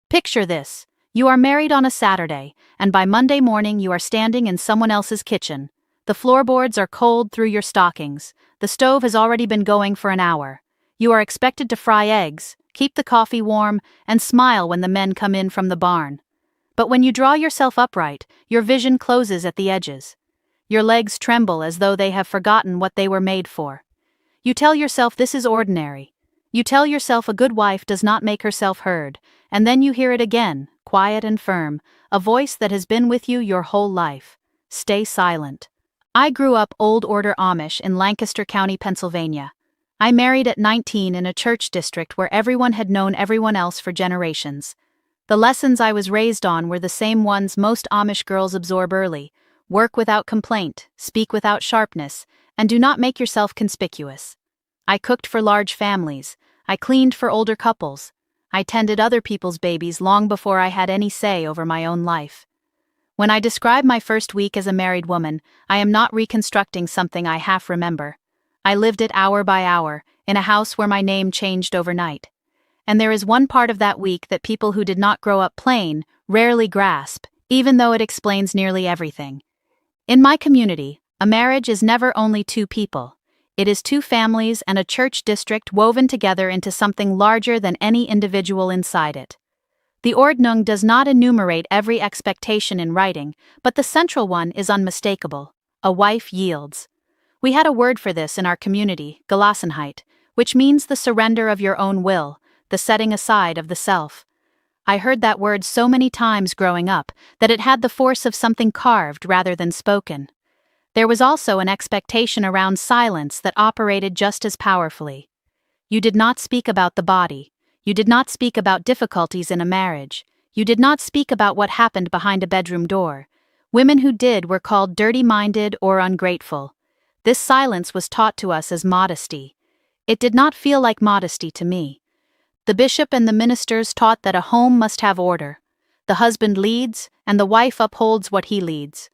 Picture this. You are married on a Saturday, and by Monday morning you are standing in someone else's kitchen. The floorboards are cold through your stockings. The stove has already been going for an hour. You are expected to fry eggs, keep the coffee warm, and smile when the men come in from the barn. But when you draw yourself upright, your vision closes at the edges. Your legs tremble as though they have forgotten what they were made for. You tell yourself this is ordinary. You tell yourself a good wife does not make herself heard, and then you hear it again, quiet and firm, a voice that has been with you your whole life. Stay silent. I grew up Old Order Amish in Lancaster County, Pennsylvania. I married at 19 in a church district where everyone had known everyone else for generations. The lessons I was raised on were the same ones most Amish girls absorb early: work without complaint, speak without sharpness, and do not make yourself conspicuous. I cooked for large families. I cleaned for older couples. I tended other people's babies long before I had any say over my own life. When I describe my first week as a married woman, I am not reconstructing something I half remember. I lived it hour by hour, in a house where my name changed overnight. And there is one part of that week that people who did not grow up plain rarely grasp, even though it explains nearly everything. In my community, a marriage is never only two people. It is two families and a church district woven together into something larger than any individual inside it. The Ordnung does not enumerate every expectation in writing, but the central one is unmistakable: a wife yields. We had a word for this in our community, Gelassenheit, which means the surrender of your own will, the setting aside of the self. I heard that word so many times growing up that it had the force of something carved rather than spoken. There was also an expectation around silence that operated just as powerfully. You did not speak about the body. You did not speak about difficulties in a marriage. You did not speak about what happened behind a bedroom door. Women who did were called dirty-minded or ungrateful. This silence was taught to us as modesty. It did not feel like modesty to me. The bishop and the ministers taught that a home must have order. The husband leads, and the wife upholds what he leads.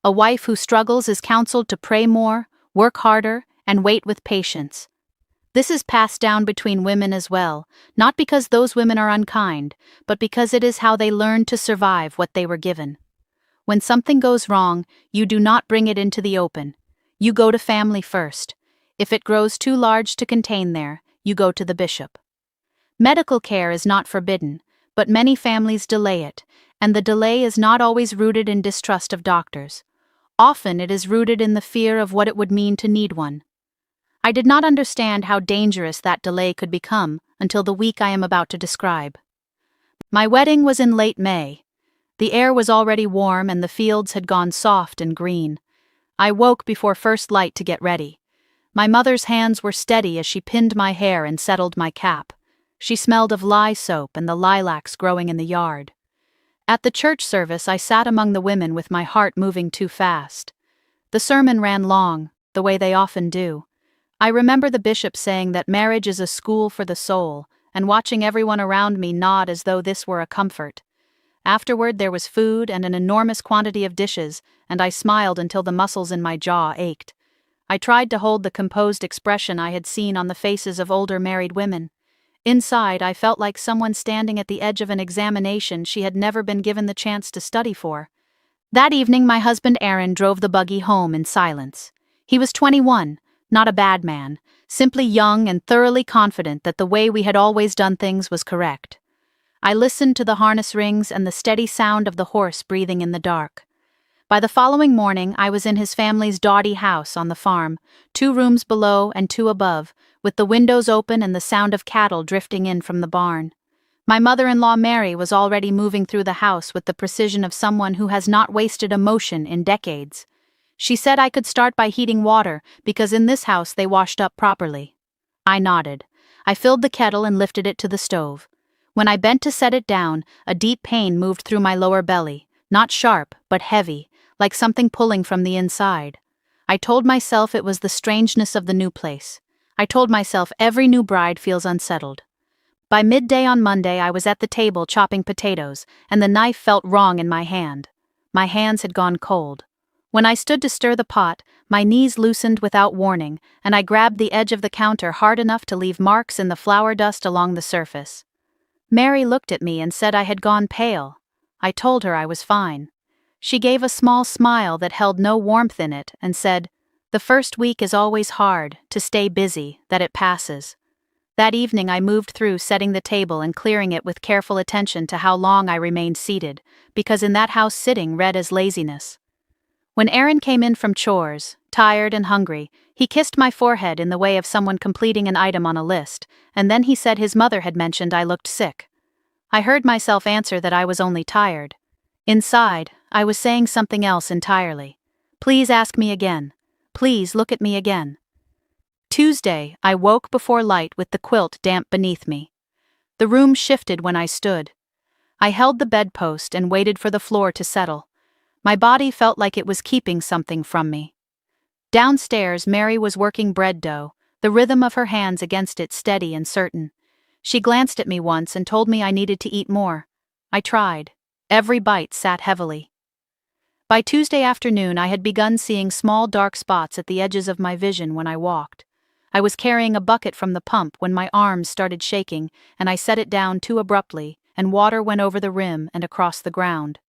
A wife who struggles is counseled to pray more, work harder, and wait with patience. This is passed down between women as well, not because those women are unkind, but because it is how they learn to survive what they were given. When something goes wrong, you do not bring it into the open. You go to family first. If it grows too large to contain there, you go to the bishop. Medical care is not forbidden, but many families delay it, and the delay is not always rooted in distrust of doctors. Often it is rooted in the fear of what it would mean to need one. I did not understand how dangerous that delay could become until the week I am about to describe. My wedding was in late May. The air was already warm and the fields had gone soft and green. I woke before first light to get ready. My mother's hands were steady as she pinned my hair and settled my cap. She smelled of lye soap and the lilacs growing in the yard. At the church service, I sat among the women with my heart moving too fast. The sermon ran long, the way they often do. I remember the bishop saying that marriage is a school for the soul, and watching everyone around me nod as though this were a comfort. Afterward, there was food and an enormous quantity of dishes, and I smiled until the muscles in my jaw ached. I tried to hold the composed expression I had seen on the faces of older married women. Inside, I felt like someone standing at the edge of an examination she had never been given the chance to study for. That evening, my husband Aaron drove the buggy home in silence. He was 21, not a bad man, simply young and thoroughly confident that the way we had always done things was correct. I listened to the harness rings and the steady sound of the horse breathing in the dark. By the following morning, I was in his family's dowdy house on the farm, 2 rooms below and 2 above, with the windows open and the sound of cattle drifting in from the barn. My mother-in-law Mary was already moving through the house with the precision of someone who has not wasted a motion in decades. She said I could start by heating water because in this house they washed up properly. I nodded. I filled the kettle and lifted it to the stove. When I bent to set it down, a deep pain moved through my lower belly, not sharp, but heavy, like something pulling from the inside. I told myself it was the strangeness of the new place. I told myself every new bride feels unsettled. By midday on Monday, I was at the table chopping potatoes, and the knife felt wrong in my hand. My hands had gone cold. When I stood to stir the pot, my knees loosened without warning, and I grabbed the edge of the counter hard enough to leave marks in the flour dust along the surface. Mary looked at me and said I had gone pale. I told her I was fine. She gave a small smile that held no warmth in it and said, "The first week is always hard, to stay busy, that it passes." That evening I moved through setting the table and clearing it with careful attention to how long I remained seated, because in that house sitting read as laziness. When Aaron came in from chores, tired and hungry, he kissed my forehead in the way of someone completing an item on a list, and then he said his mother had mentioned I looked sick. I heard myself answer that I was only tired. Inside, I was saying something else entirely. Please ask me again. Please look at me again. Tuesday, I woke before light with the quilt damp beneath me. The room shifted when I stood. I held the bedpost and waited for the floor to settle. My body felt like it was keeping something from me. Downstairs, Mary was working bread dough, the rhythm of her hands against it steady and certain. She glanced at me once and told me I needed to eat more. I tried. Every bite sat heavily. By Tuesday afternoon, I had begun seeing small dark spots at the edges of my vision when I walked. I was carrying a bucket from the pump when my arms started shaking, and I set it down too abruptly, and water went over the rim and across the ground.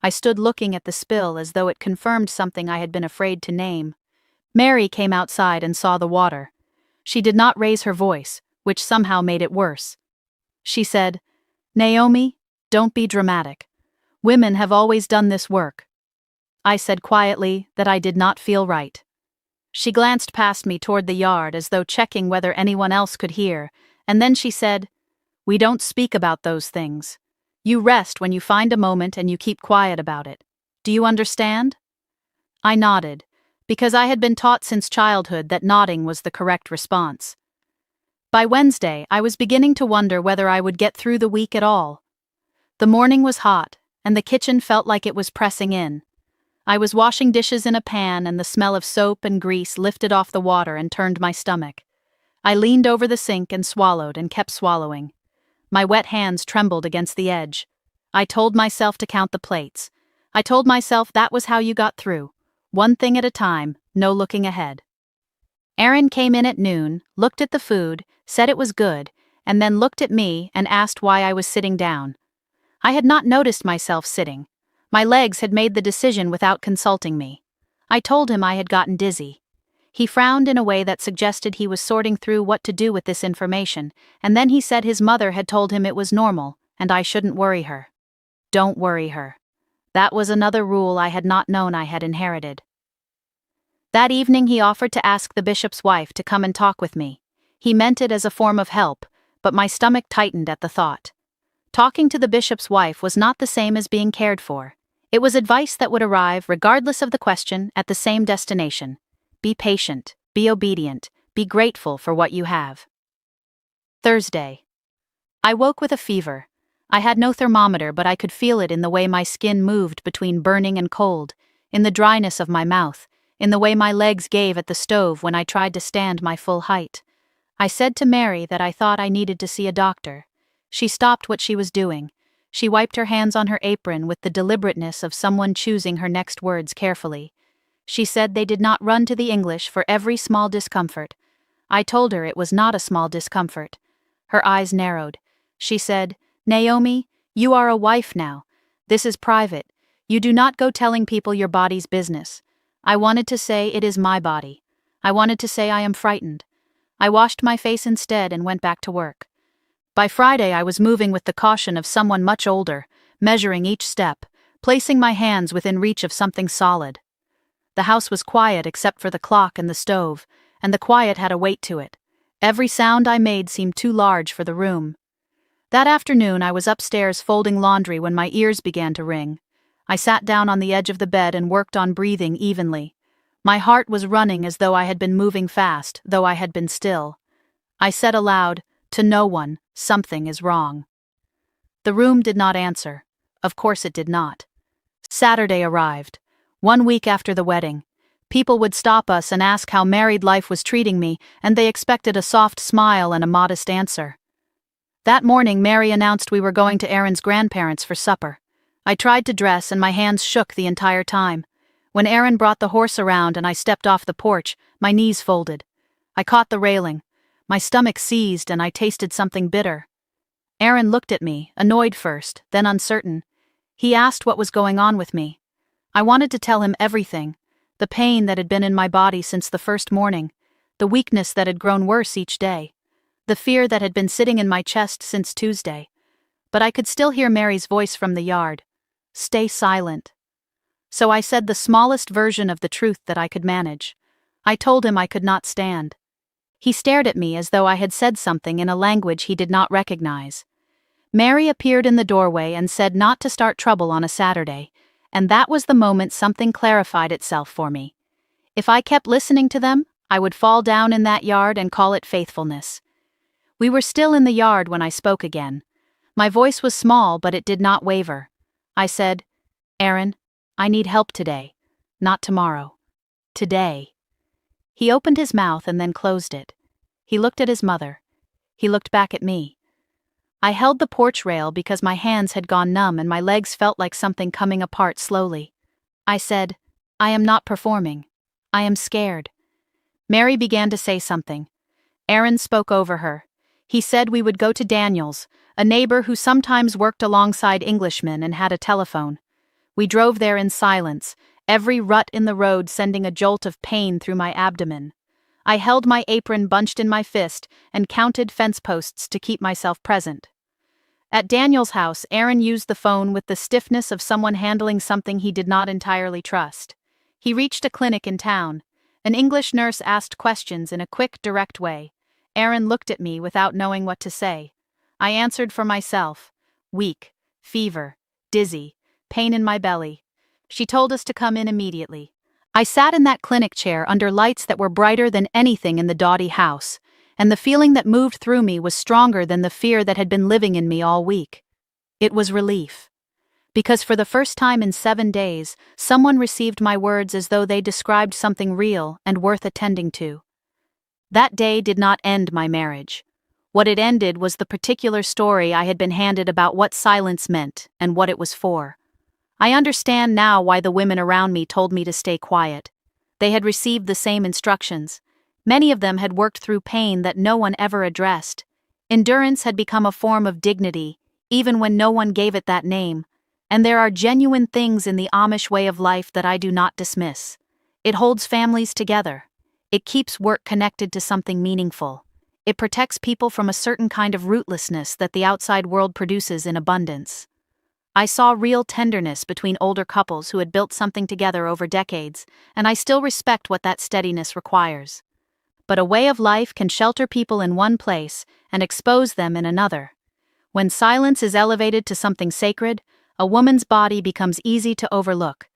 I stood looking at the spill as though it confirmed something I had been afraid to name. Mary came outside and saw the water. She did not raise her voice, which somehow made it worse. She said, "Naomi, don't be dramatic. Women have always done this work." I said quietly that I did not feel right. She glanced past me toward the yard as though checking whether anyone else could hear, and then she said, "We don't speak about those things. You rest when you find a moment and you keep quiet about it. Do you understand?" I nodded, because I had been taught since childhood that nodding was the correct response. By Wednesday, I was beginning to wonder whether I would get through the week at all. The morning was hot, and the kitchen felt like it was pressing in. I was washing dishes in a pan and the smell of soap and grease lifted off the water and turned my stomach. I leaned over the sink and swallowed and kept swallowing. My wet hands trembled against the edge. I told myself to count the plates. I told myself that was how you got through. One thing at a time, no looking ahead. Aaron came in at noon, looked at the food, said it was good, and then looked at me and asked why I was sitting down. I had not noticed myself sitting. My legs had made the decision without consulting me. I told him I had gotten dizzy. He frowned in a way that suggested he was sorting through what to do with this information, and then he said his mother had told him it was normal, and I shouldn't worry her. Don't worry her. That was another rule I had not known I had inherited. That evening he offered to ask the bishop's wife to come and talk with me. He meant it as a form of help, but my stomach tightened at the thought. Talking to the bishop's wife was not the same as being cared for. It was advice that would arrive, regardless of the question, at the same destination. Be patient, be obedient, be grateful for what you have. Thursday. I woke with a fever. I had no thermometer, but I could feel it in the way my skin moved between burning and cold, in the dryness of my mouth, in the way my legs gave at the stove when I tried to stand my full height. I said to Mary that I thought I needed to see a doctor. She stopped what she was doing. She wiped her hands on her apron with the deliberateness of someone choosing her next words carefully. She said they did not run to the English for every small discomfort. I told her it was not a small discomfort. Her eyes narrowed. She said, "Naomi, you are a wife now. This is private. You do not go telling people your body's business." I wanted to say it is my body. I wanted to say I am frightened. I washed my face instead and went back to work. By Friday I was moving with the caution of someone much older, measuring each step, placing my hands within reach of something solid. The house was quiet except for the clock and the stove, and the quiet had a weight to it. Every sound I made seemed too large for the room. That afternoon I was upstairs folding laundry when my ears began to ring. I sat down on the edge of the bed and worked on breathing evenly. My heart was running as though I had been moving fast, though I had been still. I said aloud, to no one, "Something is wrong." The room did not answer. Of course it did not. Saturday arrived. 1 week after the wedding. People would stop us and ask how married life was treating me, and they expected a soft smile and a modest answer. That morning Mary announced we were going to Aaron's grandparents for supper. I tried to dress and my hands shook the entire time. When Aaron brought the horse around and I stepped off the porch, my knees folded. I caught the railing. My stomach seized and I tasted something bitter. Aaron looked at me, annoyed first, then uncertain. He asked what was going on with me. I wanted to tell him everything. The pain that had been in my body since the first morning. The weakness that had grown worse each day. The fear that had been sitting in my chest since Tuesday. But I could still hear Mary's voice from the yard. Stay silent. So I said the smallest version of the truth that I could manage. I told him I could not stand. He stared at me as though I had said something in a language he did not recognize. Mary appeared in the doorway and said not to start trouble on a Saturday, and that was the moment something clarified itself for me. If I kept listening to them, I would fall down in that yard and call it faithfulness. We were still in the yard when I spoke again. My voice was small, but it did not waver. I said, Aaron, I need help today, not tomorrow. Today. He opened his mouth and then closed it. He looked at his mother. He looked back at me. I held the porch rail because my hands had gone numb and my legs felt like something coming apart slowly. I said, I am not performing. I am scared. Mary began to say something. Aaron spoke over her. He said we would go to Daniel's, a neighbor who sometimes worked alongside Englishmen and had a telephone. We drove there in silence, every rut in the road sending a jolt of pain through my abdomen. I held my apron bunched in my fist and counted fence posts to keep myself present. At Daniel's house, Aaron used the phone with the stiffness of someone handling something he did not entirely trust. He reached a clinic in town. An English nurse asked questions in a quick, direct way. Aaron looked at me without knowing what to say. I answered for myself. Weak, fever, dizzy, pain in my belly. She told us to come in immediately. I sat in that clinic chair under lights that were brighter than anything in the Dotty house, and the feeling that moved through me was stronger than the fear that had been living in me all week. It was relief. Because for the first time in 7 days, someone received my words as though they described something real and worth attending to. That day did not end my marriage. What it ended was the particular story I had been handed about what silence meant and what it was for. I understand now why the women around me told me to stay quiet. They had received the same instructions. Many of them had worked through pain that no one ever addressed. Endurance had become a form of dignity, even when no one gave it that name. And there are genuine things in the Amish way of life that I do not dismiss. It holds families together. It keeps work connected to something meaningful. It protects people from a certain kind of rootlessness that the outside world produces in abundance. I saw real tenderness between older couples who had built something together over decades, and I still respect what that steadiness requires. But a way of life can shelter people in one place and expose them in another. When silence is elevated to something sacred, a woman's body becomes easy to overlook.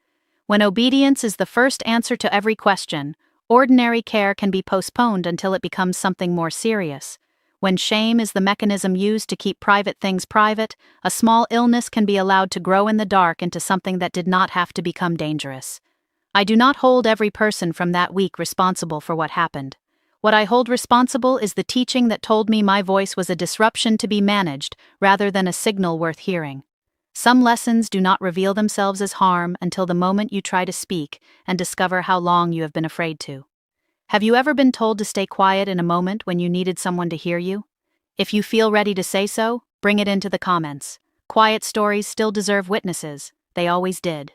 When obedience is the first answer to every question, ordinary care can be postponed until it becomes something more serious. When shame is the mechanism used to keep private things private, a small illness can be allowed to grow in the dark into something that did not have to become dangerous. I do not hold every person from that week responsible for what happened. What I hold responsible is the teaching that told me my voice was a disruption to be managed rather than a signal worth hearing. Some lessons do not reveal themselves as harm until the moment you try to speak and discover how long you have been afraid to. Have you ever been told to stay quiet in a moment when you needed someone to hear you? If you feel ready to say so, bring it into the comments. Quiet stories still deserve witnesses. They always did.